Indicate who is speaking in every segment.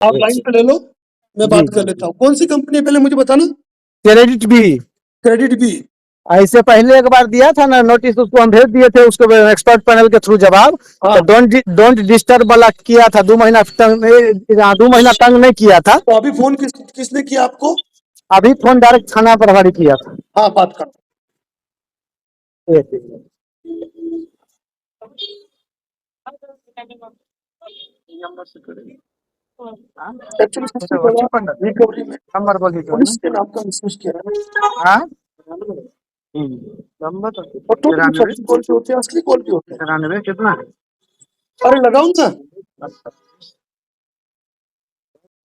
Speaker 1: आप लाइन पे ले लो, मैं
Speaker 2: जी
Speaker 1: बात कर
Speaker 2: जी
Speaker 1: लेता हूँ। कौन सी कंपनी है पहले मुझे बताना।
Speaker 2: क्रेडिट भी
Speaker 1: क्रेडिट बी।
Speaker 2: ऐसे पहले एक बार दिया था ना नोटिस, उसको हम भेज दिए थे उसको एक्सपर्ट पैनल के थ्रू जवाब।
Speaker 1: हाँ
Speaker 2: तो डोंट डिस्टर्ब वाला किया था, 2 महीना तंग 2 महीना तंग नहीं किया था।
Speaker 1: तो अभी फोन किसने किया आपको?
Speaker 2: अभी फोन डायरेक्ट थाना प्रभारी किया था।
Speaker 1: हाँ बात कर।
Speaker 2: एक मिनट।
Speaker 1: एक्चुअली सबसे बड़ा रिकवरी में
Speaker 2: नंबर बोलिए जो है
Speaker 1: पुलिस
Speaker 2: ना।
Speaker 1: के नाम का मिसयूज किया है
Speaker 2: हाँ
Speaker 1: नंबर तो टोटल फर्जी कॉल पे होते हैं, असली कॉल पे होते हैं।
Speaker 2: 93 कितना है?
Speaker 1: अरे लगाओ ना,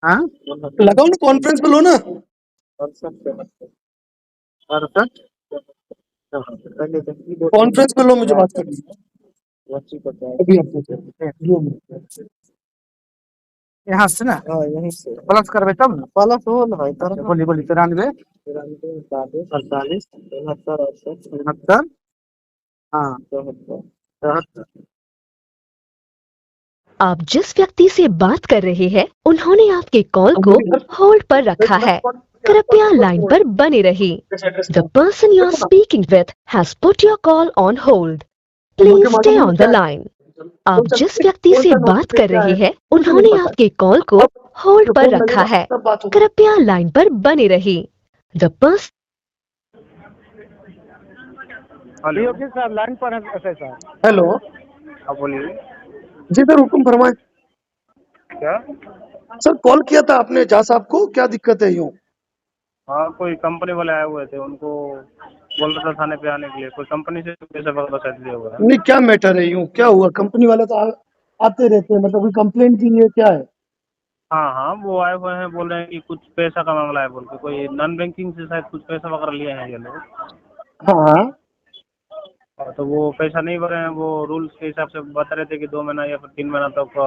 Speaker 2: हाँ
Speaker 1: लगाओ ना, कॉन्फ्रेंस पे लो ना।
Speaker 2: 68
Speaker 1: कॉन्फ्रेंस पे लो, मुझे बात करनी है अभी आपको।
Speaker 2: यहाँ से ना, यहीं से प्लस करबे तब ना। प्लस हो भाई तर बोली 93 48 69 हाँ 74।
Speaker 3: आप जिस व्यक्ति से बात कर रहे हैं उन्होंने आपके कॉल को होल्ड पर रखा है। कृपया लाइन पर बने रहिए। The person you are speaking with has put your call on hold. Please stay on the line. आप जिस व्यक्ति से बात कर रहे हैं उन्होंने आपके कॉल को होल्ड पर रखा है। कृपया लाइन पर बने रहिए। The person
Speaker 2: hello sir, line पर है सर।
Speaker 1: हेलो
Speaker 2: आप बोलिए
Speaker 1: जी सर, हुक्म फरमाए।
Speaker 2: क्या।
Speaker 1: सर कॉल किया था आपने जहाँ साहब को, क्या दिक्कत है? यूँ
Speaker 2: हाँ कोई कंपनी वाले आए हुए थे, उनको बोल रहा था थाने पे आने के लिए। कोई कंपनी से पैसा वगैरह शायद लिया हुआ है।
Speaker 1: नहीं, क्या मैटर है? यूँ क्या हुआ? कंपनी वाले तो आते रहते हैं, मतलब कोई कंप्लेंट की है क्या है?
Speaker 2: हाँ हाँ वो आए हुए हैं, बोल रहे हैं कि कुछ पैसा का मामला है बोल के। कोई नॉन बैंकिंग से शायद कुछ पैसा वगैरह लिए हैं ये लोग।
Speaker 1: हाँ
Speaker 2: तो वो पैसा नहीं भरे हैं। वो रूल्स के हिसाब से बता रहे थे कि 2 महीना या फिर 3 महीना तक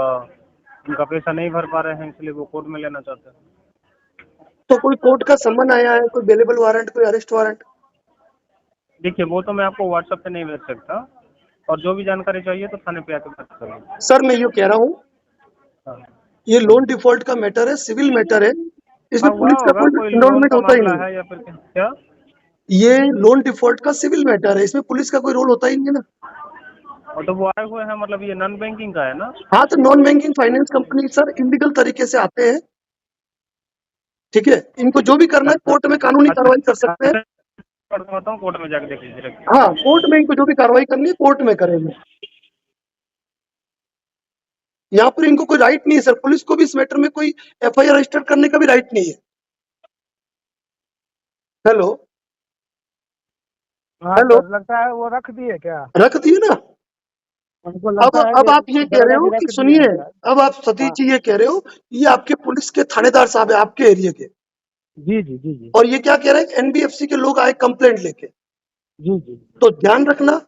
Speaker 2: उनका पैसा नहीं भर पा रहे हैं, इसलिए वो कोर्ट में लेना चाहते हैं।
Speaker 1: तो कोई कोर्ट का समन आया है, कोई बेलेबल वारंट, कोई अरेस्ट वारंट?
Speaker 2: देखिए वो तो मैं आपको व्हाट्सएप पे नहीं भेज सकता, और जो भी जानकारी चाहिए तो थाने पे आके बात करेंगे।
Speaker 1: सर मैं ये कह रहा हूँ,
Speaker 2: हाँ
Speaker 1: ये लोन डिफॉल्ट का मैटर है, सिविल मैटर है,
Speaker 2: हाँ,
Speaker 1: इसमें
Speaker 2: हुआ
Speaker 1: पुलिस का
Speaker 2: होगा,
Speaker 1: कोई
Speaker 2: कोई लोन
Speaker 1: इन्वॉल्वमेंट
Speaker 2: का
Speaker 1: होता ही
Speaker 2: मामला
Speaker 1: नहीं।
Speaker 2: है या फिर क्या।
Speaker 1: ये लोन डिफॉल्ट का सिविल मैटर है, इसमें पुलिस का कोई रोल होता ही नहीं है ना।
Speaker 2: और तो वो आए हुए हैं, मतलब ये नॉन बैंकिंग का है ना।
Speaker 1: हाँ तो non banking finance company sir illegal तरीके से आते हैं, ठीक है। इनको जो भी करना है कोर्ट में कानूनी कार्रवाई कर सकते हैं।
Speaker 2: बताता हूँ, कोर्ट में जाके देख लीजिए।
Speaker 1: हाँ कोर्ट में इनको जो भी कार्रवाई करनी है कोर्ट में करेंगे। यहाँ पर इनको कोई राइट नहीं है सर, पुलिस को भी इस मैटर में कोई एफआईआर रजिस्टर करने का भी राइट नहीं है। हेलो हेलो,
Speaker 2: लगता है वो रख दिए क्या।
Speaker 1: रख दिए ना।
Speaker 2: उनको
Speaker 1: अब
Speaker 2: लगता है
Speaker 1: अब आप ये कह रहे
Speaker 2: दरोगा
Speaker 1: हो
Speaker 2: जी
Speaker 1: कि
Speaker 2: रख दिए
Speaker 1: सुनिए,
Speaker 2: हैं क्या।
Speaker 1: अब आप सतीश जी ये कह रहे हो ये आपके पुलिस के थानेदार साहब है आपके एरिया के,
Speaker 2: जी जी जी जी
Speaker 1: और ये क्या कह रहे हैं एनबीएफसी के लोग आए कंप्लेंट लेके।
Speaker 2: जी जी
Speaker 1: तो ध्यान रखना,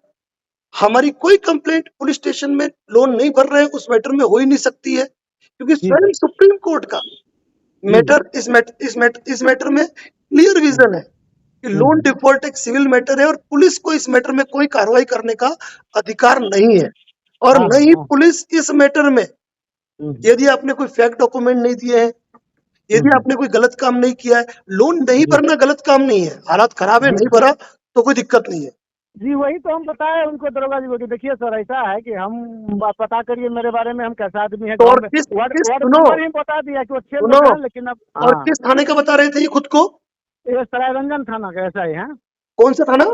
Speaker 1: हमारी कोई कंप्लेंट पुलिस स्टेशन में लोन नहीं भर रहे हैं उस मैटर में हो ही नहीं सकती है, क्योंकि
Speaker 2: जी
Speaker 1: स्वयं सुप्रीम कोर्ट का मैटर इस मैटर में क्लियर विजन है कि लोन डिफॉल्ट एक सिविल मैटर है और पुलिस को इस मैटर में कोई कार्रवाई करने का अधिकार नहीं है। और
Speaker 2: हाँ
Speaker 1: न ही
Speaker 2: हाँ
Speaker 1: पुलिस इस मैटर में, यदि आपने कोई फैक्ट डॉक्यूमेंट नहीं दिए हैं, यदि आपने कोई गलत काम नहीं किया है, लोन नहीं भरना गलत काम नहीं है, हालात खराब है नहीं भरा तो कोई दिक्कत नहीं है।
Speaker 2: जी वही तो हम बताए उनको दरोगा जी को कि देखिए सर ऐसा है कि हम पता करिए मेरे बारे में, हम कैसा आदमी है।
Speaker 1: तो
Speaker 2: गाँव
Speaker 1: और
Speaker 2: में
Speaker 1: किस किस
Speaker 2: वार्ड
Speaker 1: सुनो
Speaker 2: मेंबर ही बता दिया कि वो अच्छे
Speaker 1: सुनो,
Speaker 2: लोग हैं, लेकिन अब
Speaker 1: और
Speaker 2: हाँ
Speaker 1: किस थाने का बता रहे थे ये खुद को?
Speaker 2: ये सरायरंजन थाना का ऐसा ही है।
Speaker 1: कौन सा थाना?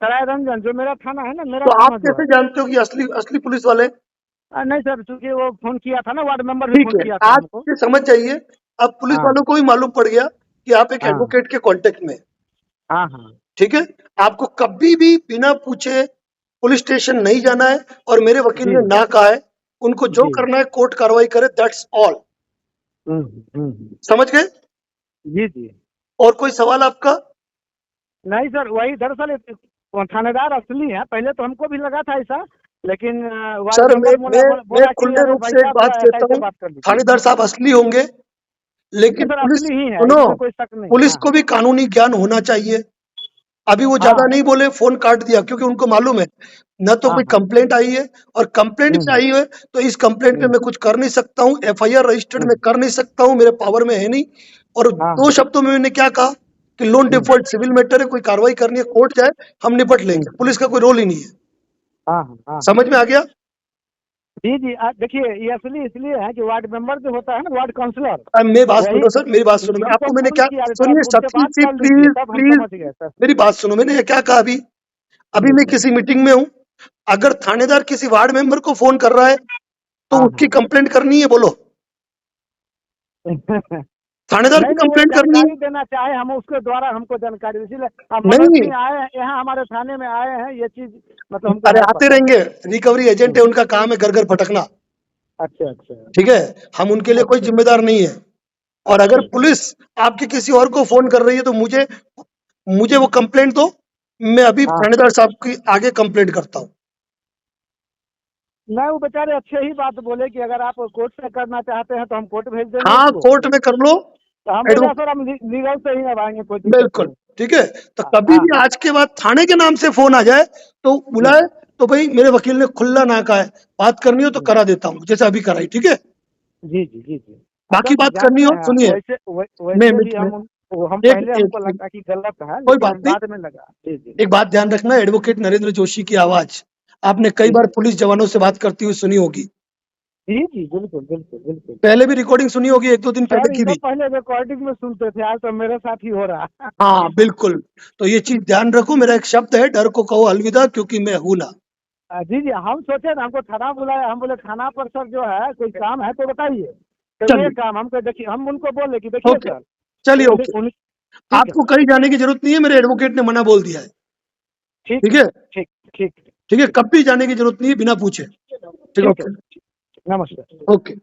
Speaker 2: सरायरंजन जो मेरा थाना है ना, मेरा
Speaker 1: तो आप
Speaker 2: थाना जो है।
Speaker 1: कैसे जानते हो कि असली असली पुलिस वाले?
Speaker 2: नहीं सर, चूंकि वो फोन किया था ना, वार्ड मेंबर भी
Speaker 1: ठीक
Speaker 2: फोन
Speaker 1: है,
Speaker 2: किया था
Speaker 1: आज
Speaker 2: हमको।
Speaker 1: से समझ जाइए, अब पुलिस
Speaker 2: हाँ
Speaker 1: वालों को भी मालूम पड़ गया कि आप एक
Speaker 2: हाँ
Speaker 1: एडवोकेट के कांटेक्ट में हैं।
Speaker 2: हाँ हाँ
Speaker 1: ठीक है, आपको कभी भी बिना पूछे पुलिस स्टेशन नहीं जाना है, और मेरे वकील
Speaker 2: जी
Speaker 1: ने ना कहा है, उनको जो
Speaker 2: जी
Speaker 1: करना है कोर्ट कार्रवाई करे, दैट्स ऑल। समझ गए?
Speaker 2: जी जी।
Speaker 1: और कोई सवाल आपका?
Speaker 2: नहीं सर, वही दरअसल वो थानेदार असली है। पहले तो हमको भी लगा था ऐसा, लेकिन वार्ड
Speaker 1: सर
Speaker 2: मेंबर
Speaker 1: मैं
Speaker 2: बोला कि
Speaker 1: खुले
Speaker 2: अरे
Speaker 1: रूप
Speaker 2: भाई
Speaker 1: से एक
Speaker 2: साहब
Speaker 1: बात
Speaker 2: थोड़ा ऐसा
Speaker 1: कहता
Speaker 2: ऐसे
Speaker 1: हूँ,
Speaker 2: बात कर लीजिए।
Speaker 1: थानेदार साहब असली होंगे,
Speaker 2: जी
Speaker 1: लेकिन
Speaker 2: सर,
Speaker 1: पुलिस
Speaker 2: असली ही है,
Speaker 1: सुनो,
Speaker 2: इसमें कोई शक नहीं।
Speaker 1: पुलिस
Speaker 2: हाँ
Speaker 1: को भी कानूनी ज्ञान होना चाहिए। अभी वो ज्यादा नहीं बोले, फोन काट दिया, क्योंकि उनको मालूम है न तो कोई कंप्लेंट आई है, और कंप्लेंट भी आई है तो इस कंप्लेंट पे मैं कुछ कर नहीं सकता हूँ, एफआईआर रजिस्टर्ड मैं कर नहीं सकता हूँ, मेरे पावर में है नहीं। और दो शब्दों में मैंने क्या कहा कि लोन डिफॉल्ट सिविल मैटर है, कोई कार्रवाई करनी है कोर्ट जाए, हम निपट लेंगे, पुलिस का कोई रोल ही नहीं है। समझ में आ गया?
Speaker 2: जी जी, देखिए ये असली इसलिए है कि वार्ड मेंबर जो होता है ना, वार्ड काउंसलर,
Speaker 1: अब मेरी बात सुनो सर, मेरी बात सुनो, आपको मैंने क्या, सुनिए सचिन जी प्लीज, मेरी बात सुनो, मैंने क्या कहा अभी, अभी मैं किसी मीटिंग में हूँ, अगर थानेदार किसी वार्ड मेंबर को फोन कर रहा है तो उसकी कंप्लेंट करनी है, बोलो थानेदार की कंप्लेंट करनी है,
Speaker 2: देना चाहे हम उसके द्वारा हमको जानकारी, इसीलिए हम
Speaker 1: नहीं
Speaker 2: आए हैं यहाँ, हमारे थाने में आए हैं, ये चीज मतलब
Speaker 1: अरे आते रहेंगे, रिकवरी एजेंट है, उनका काम है घर घर भटकना।
Speaker 2: अच्छा अच्छा,
Speaker 1: ठीक है, हम उनके लिए कोई जिम्मेदार नहीं है। और अगर पुलिस आपके किसी और को फोन कर रही है तो मुझे मुझे वो कंप्लेंट दो, मैं अभी थानेदार साहब की आगे कंप्लेंट करता हूँ।
Speaker 2: नहीं, वो बेचारे अच्छे ही बात बोले कि अगर आप कोर्ट से करना चाहते हैं तो हम कोर्ट भेज देंगे।
Speaker 1: हाँ कोर्ट में कर लो,
Speaker 2: तो हम बोले सर हम लीगल से ही अब आएंगे, कोई दिक्कत
Speaker 1: बिल्कुल
Speaker 2: नहीं।
Speaker 1: ठीक है। तो कभी भी आज के बाद थाने के नाम से फोन आ जाए तो बुलाए, तो भाई मेरे वकील ने खुला ना कहा है, बात करनी हो तो करा देता हूँ, जैसे अभी कराई। ठीक है,
Speaker 2: जी जी जी जी,
Speaker 1: बाकी बात करनी हो सुनिए,
Speaker 2: हम पहले हमको लगा कि गलत है,
Speaker 1: कोई बात नहीं,
Speaker 2: बाद में लगा। जी जी,
Speaker 1: एक बात ध्यान रखना, एडवोकेट नरेंद्र जोशी की आवाज आपने कई बार पुलिस जवानों से बात करती हुई सुनी होगी।
Speaker 2: जी जी, बिल्कुल बिल्कुल बिल्कुल,
Speaker 1: पहले भी रिकॉर्डिंग सुनी होगी, एक दो दिन पहले की भी।
Speaker 2: पहले रिकॉर्डिंग में सुनते थे, आज तो मेरे साथ ही हो रहा है।
Speaker 1: हाँ बिल्कुल, तो ये चीज ध्यान रखो, मेरा एक शब्द है, डर को कहो अलविदा, क्योंकि मैं हूं ना।
Speaker 2: जी जी, हम सोचे ना, हमको थाना बुलाया, हम बोले थाना पर सर जो है कोई काम है तो बताइए, तो ये काम हमको, देखिए हम उनको बोले कि देखिए सर,
Speaker 1: चलिए ओके, आपको कहीं जाने की जरूरत नहीं है, मेरे एडवोकेट ने मना बोल दिया है। ठीक है,
Speaker 2: ठीक ठीक
Speaker 1: ठीक है, कभी जाने की जरूरत नहीं है बिना पूछे। ठीक है,
Speaker 2: नमस्कार,
Speaker 1: ओके।